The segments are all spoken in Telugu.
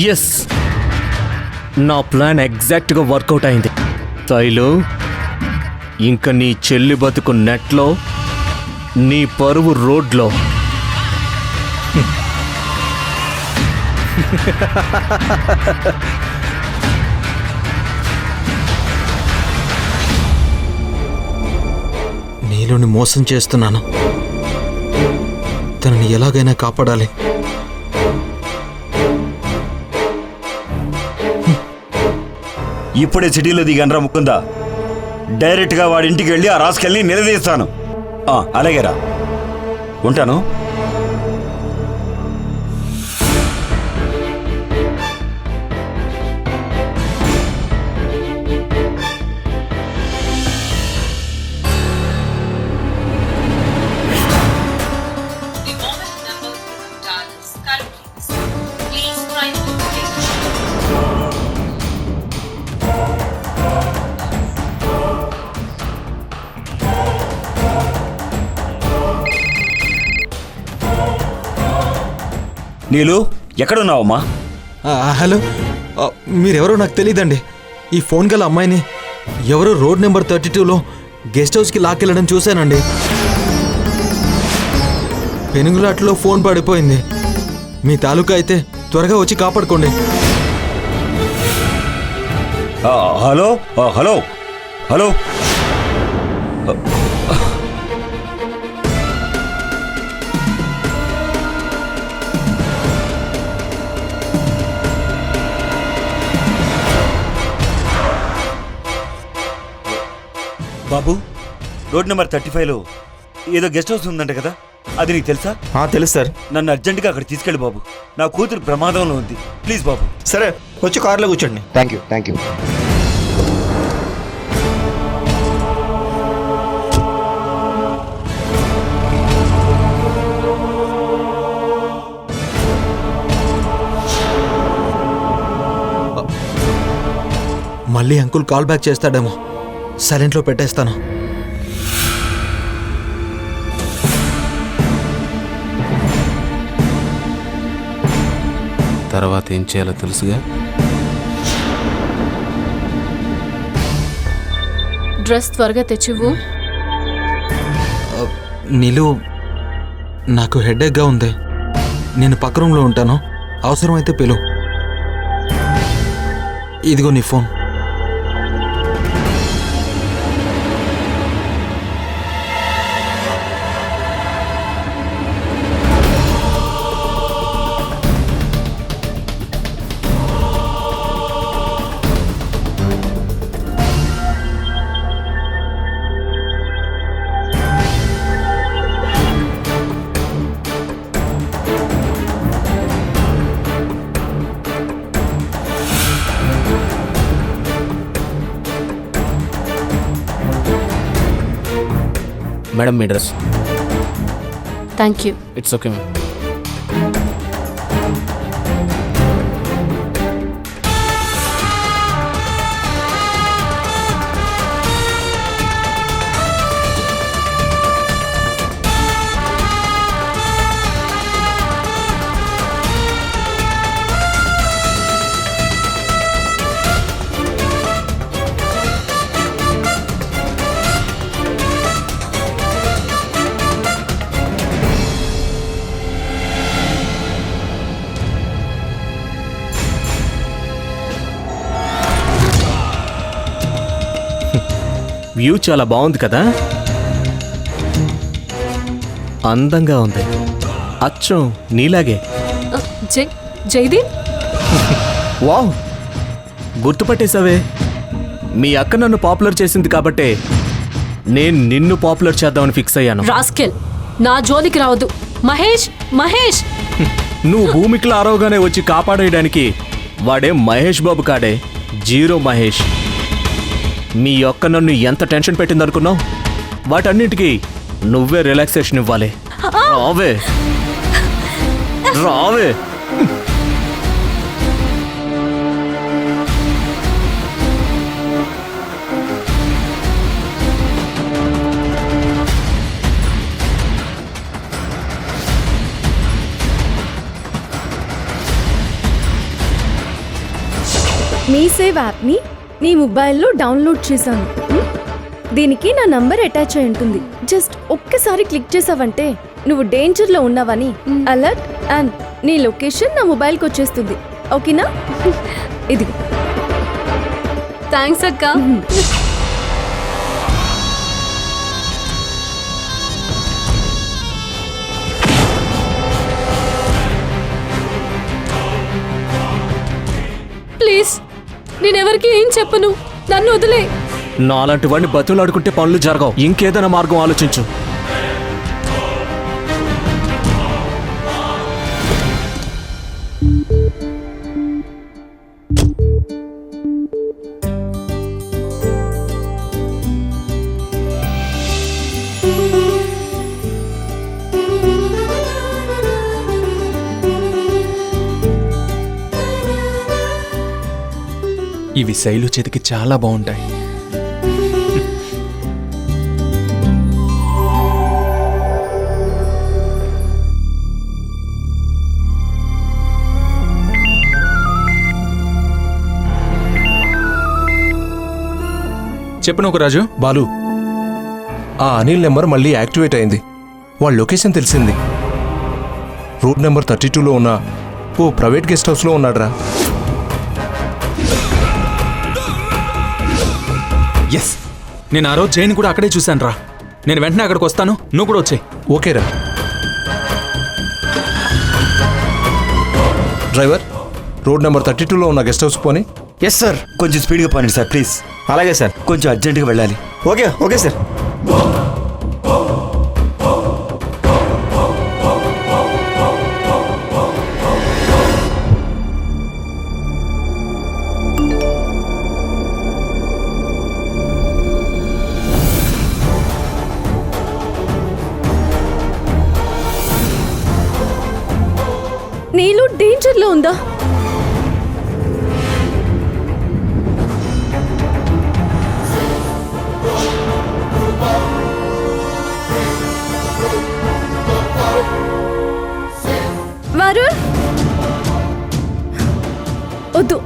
ఎస్, నా ప్లాన్ ఎగ్జాక్ట్గా వర్కౌట్ అయింది. శైలు, ఇంక నీ చెల్లి బతుకు నెట్లో, నీ పరువు రోడ్లో. నీలోని మోసం చేస్తున్నాను. తనని ఎలాగైనా కాపాడాలి. ఇప్పుడే సిటీలో దిగనరా ముకుందా. డైరెక్ట్గా వాడి ఇంటికి వెళ్ళి ఆ రాసుకెళ్ళి నిలదీస్తాను. అలాగేరా, ఉంటాను. నీలు, ఎక్కడున్నావమ్మా? హలో, మీరెవరో నాకు తెలియదండి. ఈ ఫోన్ గల అమ్మాయిని ఎవరో రోడ్ నెంబర్ 32లో గెస్ట్ హౌస్కి లాక్కెళ్ళడం చూశానండి. పెనుగులాట్లో ఫోన్ పడిపోయింది. మీ తాలూకా అయితే త్వరగా వచ్చి కాపాడుకోండి. హలో హలో హలో బాబు, రోడ్ నెంబర్ 35లో ఏదో గెస్ట్ హౌస్ ఉందంట కదా, అది నీకు తెలుసా? తెలుసు సార్. నన్ను అర్జెంటుగా అక్కడ తీసుకెళ్ళి బాబు. నా కూతురు ప్రమాదంలో ఉంది. ప్లీజ్ బాబు. సరే, వచ్చి కారులో కూర్చోండి. Thank you. మళ్ళీ అంకుల్ కాల్ బ్యాక్ చేస్తాడేమో. సైలెంట్లో పెట్టేస్తాను. తర్వాత ఏం చేయాలో తెలుసుగా. డ్రెస్ త్వరగా తెచ్చివ్వు. నీలు, నాకు హెడేక్గా ఉంది. నేను పక్క రూమ్లో ఉంటాను. అవసరమైతే పిలు. ఇదిగో నీ phone. Madam, me dress. Thank you. It's okay ma'am. View చాలా బాగుంది కదా, అందంగా ఉంది. అచ్చం నీలాగే. జైదీప్, వావ్, గుర్తుపట్టేశావే. మీ అక్క నన్ను పాపులర్ చేసింది కాబట్టే నేను నిన్ను పాపులర్ చేద్దామని ఫిక్స్ అయ్యాను. రాస్కెల్, నా జోలికి రావద్దు. మహేష్, మహేష్. నువ్వు భూమికిలా అరవగానే వచ్చి కాపాడేయడానికి వాడే మహేష్ బాబు కాడే, జీరో మహేష్. మీ అక్క నన్ను ఎంత టెన్షన్ పెట్టిందనుకున్నావు? వాటన్నిటికీ నువ్వే రిలాక్సేషన్ ఇవ్వాలి. రావే రావే. మీ సేవ్ యాప్ని నీ మొబైల్లో డౌన్లోడ్ చేశాను. దీనికి నా నంబర్ అటాచ్ అయి ఉంటుంది. జస్ట్ ఒక్కసారి క్లిక్ చేసావంటే నువ్వు డేంజర్లో ఉన్నావని అలర్ట్ అండ్ నీ లొకేషన్ నా మొబైల్కి వచ్చేస్తుంది. ఓకేనా? ఇది థ్యాంక్స్ అక్క. ప్లీజ్ నేనెవరికి ఏం చెప్పను, నన్ను వదిలే. నాలాంటి వాడిని బతులాడుకుంటే పనులు జరగవు. ఇంకేదైనా మార్గం ఆలోచించు. ఇవి శైలు చేతికి చాలా బాగుంటాయి. చెప్పు ఒక రాజు. బాలు, ఆ అనిల్ నెంబర్ మళ్ళీ యాక్టివేట్ అయింది. వాళ్ళ లొకేషన్ తెలిసింది. రూట్ నెంబర్ 32లో ఉన్న ఓ ప్రైవేట్ గెస్ట్ హౌస్లో ఉన్నాడ్రా. ఎస్, నేను ఆ రోజు జైన్ కూడా అక్కడే చూశాను రా. నేను వెంటనే అక్కడికి వస్తాను, నువ్వు కూడా వచ్చాయి. ఓకేరా. డ్రైవర్, రోడ్ నెంబర్ 32లో ఉన్న గెస్ట్ హౌస్ పోని. Yes sir. కొంచెం స్పీడ్గా పనండి సార్ ప్లీజ్. అలాగే సార్. కొంచెం అర్జెంటుగా వెళ్ళాలి. Okay okay sir. నీళ్ళు డేంజర్లో ఉందా? వరుణ్, వద్దు,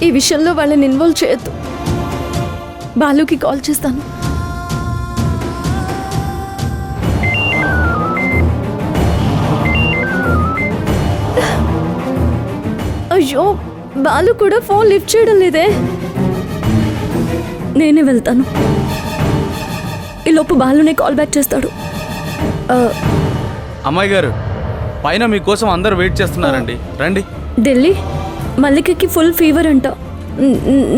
ఈ విషయంలో వాళ్ళని ఇన్వాల్వ్ చేయొద్దు. బాలుకి కాల్ చేస్తాను. అయ్యో, బాలు కూడా ఫోన్ లిఫ్ట్ చేయడం లేదే. నేనే వెళ్తాను. ఈలోపు బాలునే కాల్ బ్యాక్ చేస్తాడు. అమ్మాయి గారు, పైన మీకోసం అందరూ వెయిట్ చేస్తున్నారండి, రండి. ఢిల్లీ మల్లికకి ఫుల్ ఫీవర్ అంట.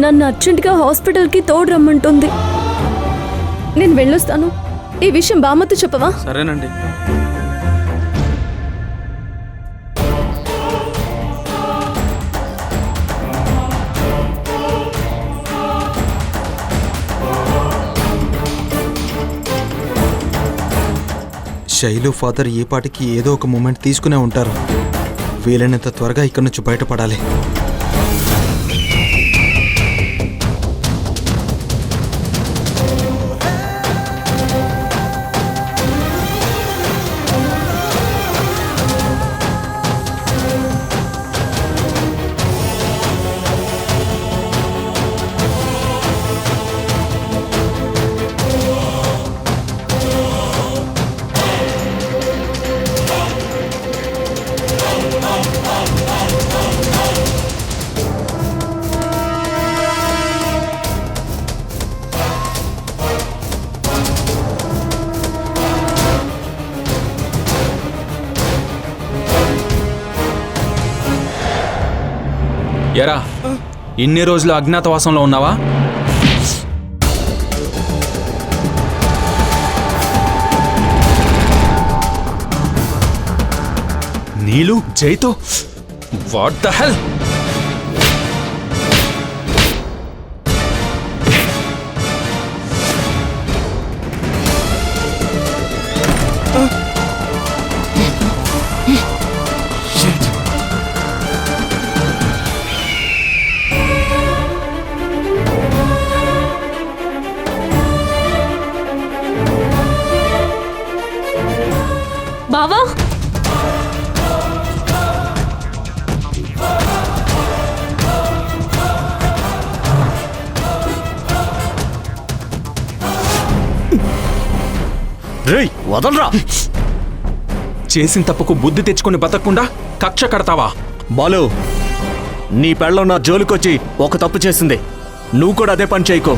నన్ను అర్జెంటుగా హాస్పిటల్కి తోడు రమ్మంటుంది. నేను వెళ్ళొస్తాను. ఈ విషయం బామ్మతో చెప్పవా? సరేనండి. శైలు ఫాదర్ ఏ పాటికి ఏదో ఒక మూమెంట్ తీసుకునే ఉంటారు. వీలైనంత త్వరగా ఇక్కడి నుంచి బయటపడాలి. ఎరా, ఇన్ని రోజులు అజ్ఞాతవాసంలో ఉన్నావా? నీలు జైతో వాట్ ద హెల్? బావా, రేయ్ వదలరా. చేసిన తప్పుకు బుద్ధి తెచ్చుకొని బతకకుండా కక్ష కడతావా? బాలు, నీ పెళ్ళం నా జోలికొచ్చి ఒక తప్పు చేసింది. నువ్వు కూడా అదే పని చేయకో.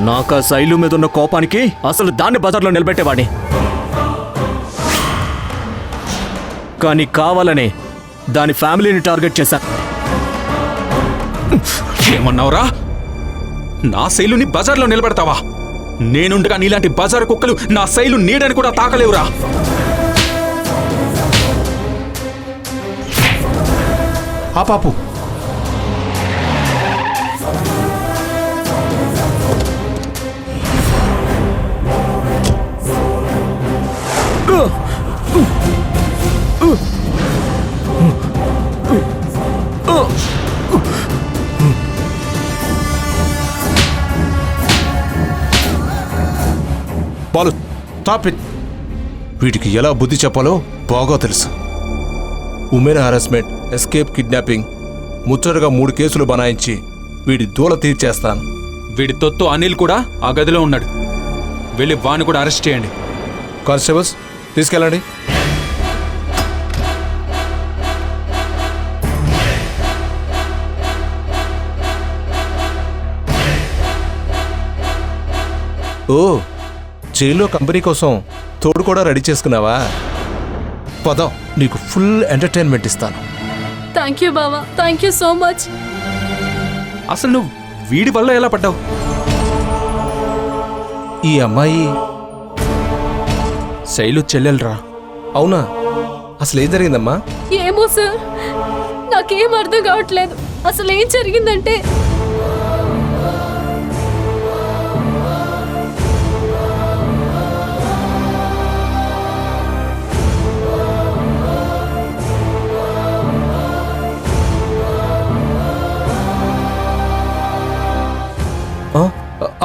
నాకు ఆ శైలు మీద ఉన్న కోపానికి అసలు దాన్ని బజార్లో నిలబెట్టేవాడిని. కానీ కావాలనే దాని ఫ్యామిలీని టార్గెట్ చేశా. ఏమన్నావురా? నా శైలుని బజార్లో నిలబెడతావా? నేనుండగా నీలాంటి బజారు కుక్కలు నా శైలు నీడని కూడా తాకలేవురా. ఆ పాపు బాలు, స్టాప్ ఇట్. వీటికి ఎలా బుద్ధి చెప్పాలో బాగా తెలుసు. ఉమెన్ హారాస్మెంట్, ఎస్కేప్ కిడ్నాపింగ్, ముచ్చటగా 3 కేసులు బనాయించి వీడి దూల తీర్చేస్తాను. వీడి తొత్తు అనిల్ కూడా ఆ గదిలో ఉన్నాడు. వెళ్ళి వాణ్ణి కూడా అరెస్ట్ చేయండి. కానిస్టేబుల్స్ తీసుకెళ్ళండి. ఓ, జైల్లో కంపెనీ కోసం తోడు కూడా రెడీ చేసుకున్నావా? పదం, నీకు ఫుల్ ఎంటర్టైన్మెంట్ ఇస్తాను. థ్యాంక్ యూ బావా, థ్యాంక్ యూ సో మచ్. అసలు నువ్వు వీడి వల్ల ఎలా పడ్డావు? ఈ అమ్మాయి శైలు చెల్లెలరా. అవునా? అసలు ఏం జరిగిందమ్మా? ఏమో సార్, నాకేం అర్థం కావట్లేదు. అసలు ఏం జరిగిందంటే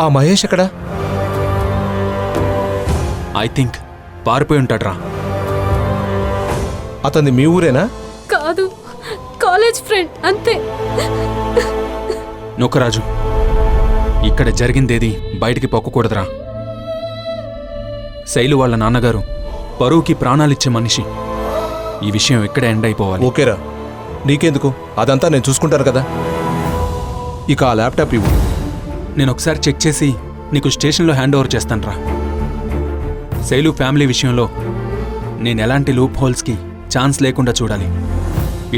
ఆ మహేష్ ఎక్కడా? ఐ థింక్ పారిపోయి ఉంటాడ్రా. అతన్ని మీ ఊరేనా? కాదు, కాలేజ్ ఫ్రెండ్ అంతే. నొక్కరాజు, ఇక్కడ జరిగిందేది బయటికి పొక్కకూడదురా. శైలు వాళ్ళ నాన్నగారు పరువుకి ప్రాణాలిచ్చే మనిషి. ఈ విషయం ఇక్కడే ఎండ్ అయిపోవాలి. ఓకేరా, నీకెందుకు, అదంతా నేను చూసుకుంటాను కదా. ఇక ఆ ల్యాప్టాప్ ఇవ్వు. నేను ఒకసారి చెక్ చేసి నీకు స్టేషన్లో హ్యాండ్ ఓవర్ చేస్తానురా. శైలు ఫ్యామిలీ విషయంలో నేను ఎలాంటి లూప్ హోల్స్కి ఛాన్స్ లేకుండా చూడాలి.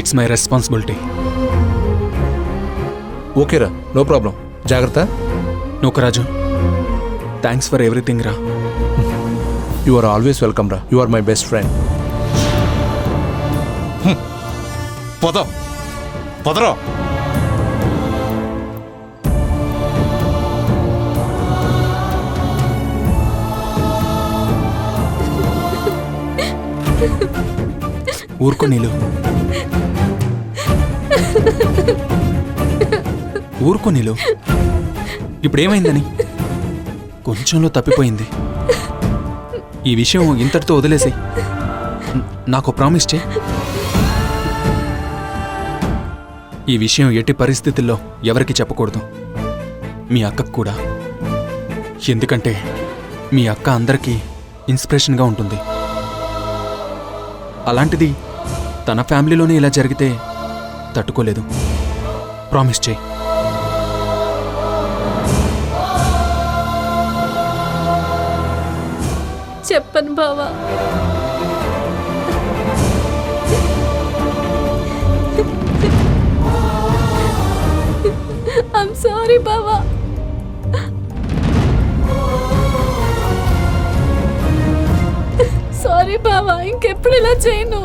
It's my responsibility. ఓకేరా, నో ప్రాబ్లం. జాగ్రత్త. నూకరాజు, థ్యాంక్స్ ఫర్ ఎవ్రీథింగ్ రా. యు ఆర్ ఆల్వేస్ వెల్కమ్ రా. You are my best friend. పద పదరా. ఊరుకో నీలు, ఊరుకో నీలు. ఇప్పుడేమైందని? కొంచెంలో తప్పిపోయింది. ఈ విషయం ఇంతటితో వదిలేసి నాకు ప్రామిస్ చేయి. ఈ విషయం ఎట్టి పరిస్థితుల్లో ఎవరికి చెప్పకూడదు, మీ అక్కకు కూడా. ఎందుకంటే మీ అక్క అందరికీ ఇన్స్పిరేషన్గా ఉంటుంది. అలాంటిది తన ఫ్యామిలీలోనే ఇలా జరిగితే తట్టుకోలేదు. ప్రామిస్ చేయి. చెప్పను బావా. ఐమ్ సారీ బావా. సారీ బావా, ఇంకెప్పుడు ఇలా చేయను.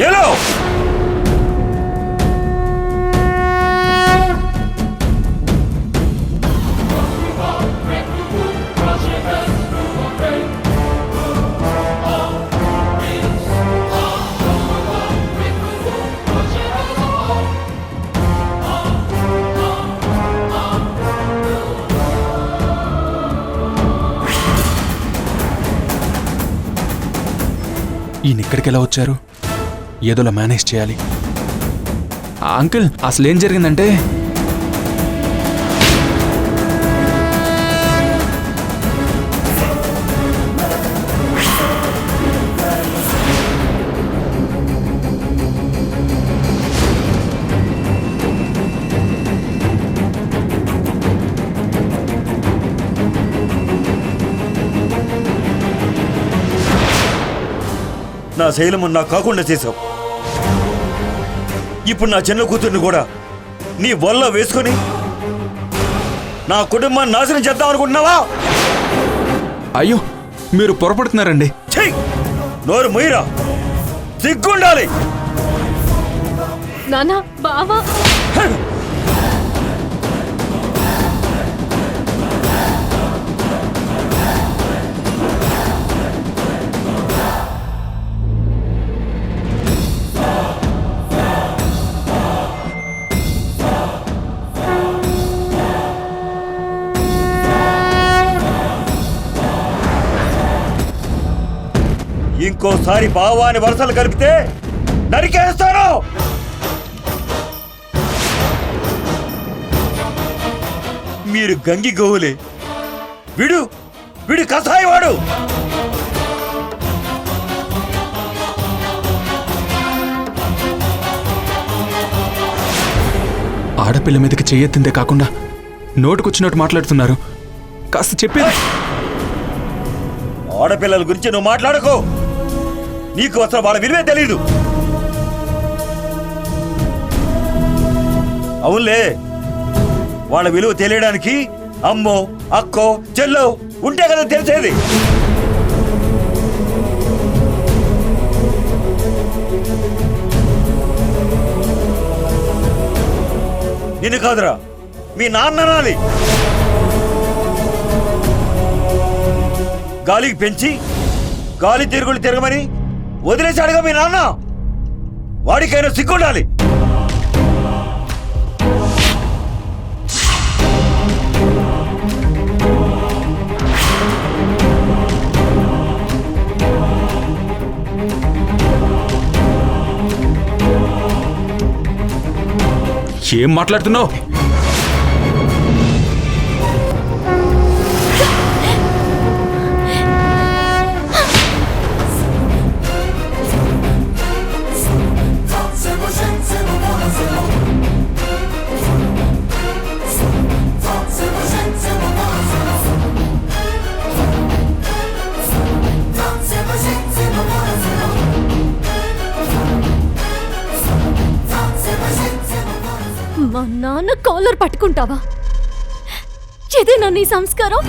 నీలు! ఈయన ఇక్కడికి ఎలా వచ్చారు? ఏదోలా మేనేజ్ చేయాలి. అంకుల్, అసలు ఏం జరిగిందంటే నా శైలము నాకు కాకుండా చేసావు. ఇప్పుడు నా చిన్న కూతుర్ని కూడా నీ వల్ల వేసుకొని నా కుటుంబాన్ని నాశనం చేద్దాం అనుకుంటున్నావా? అయ్యో, మీరు పొరపడుతున్నారండి. చెయ్యి, నోరు మొయ్యరా, సిగ్గుండాలి. నానా, బావా, ఇంకోసారి బావాని వరుసలు కలిపితే నరికేస్తాను. మీరు గంగి గోవులే, వీడు కసాయివాడు. ఆడపిల్ల మీదకి చెయ్యెత్తిందే కాకుండా నోటుకొచ్చినట్టు మాట్లాడుతున్నారు. కాస్త చెప్పేది. ఆడపిల్లల గురించి నువ్వు మాట్లాడకు. నీకు అసలు వాళ్ళ విలువే తెలీదు. అవునులే, వాళ్ళ విలువ తెలియడానికి అమ్మో, అక్కో, చెల్లో ఉంటే కదా తెలిసేది. నిన్ను కాదురా, మీ నాన్న అనాలి. గాలికి పెంచి గాలి తిరుగులు తిరగమని వదిలేశాడుగా మీ నాన్న. వాడికైనా సిగ్గుండాలి. ఏం మాట్లాడుతున్నావు? మా నాన్న కాలర్ పట్టుకుంటావా? ఇదేనా నీ సంస్కారం?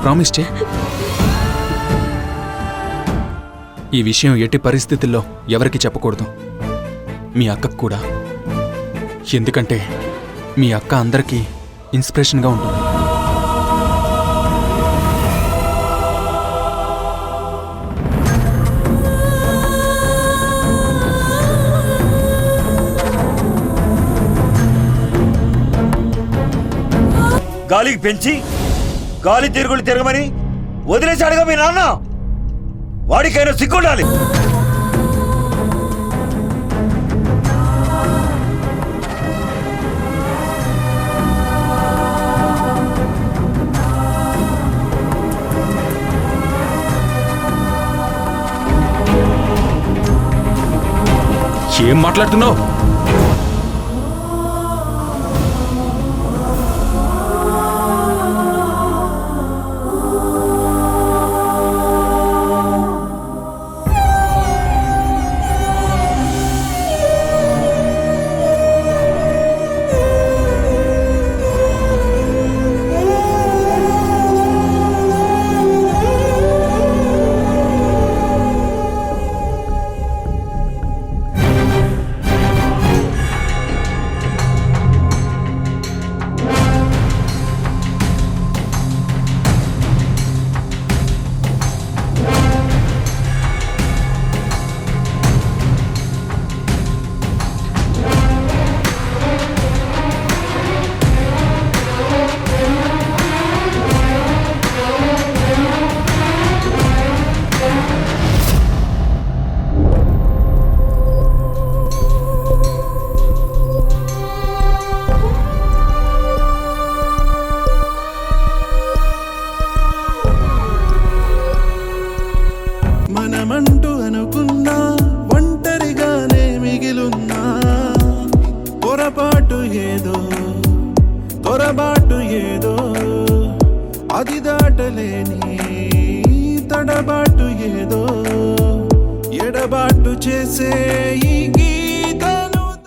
ప్రామిస్ చే. ఈ విషయం ఎట్టి పరిస్థితుల్లో ఎవరికి చెప్పకూడదు, మీ అక్కకు కూడా. ఎందుకంటే మీ అక్క అందరికీ ఇన్స్పిరేషన్గా ఉంటుంది. గాలికి పెంచి గాలి తిరుగులు తిరగమని వదిలేశాడుగా మీ నాన్న. వాడికైనా సిగ్గుండాలి. ఏం మాట్లాడుతున్నావు? మనమంటూ అనుకున్నా ఒంటరిగానే మిగిలున్నా, పొరపాటు ఏదో అది దాటలేని తడబాటు ఏదో, ఎడబాటు చేసే ఈ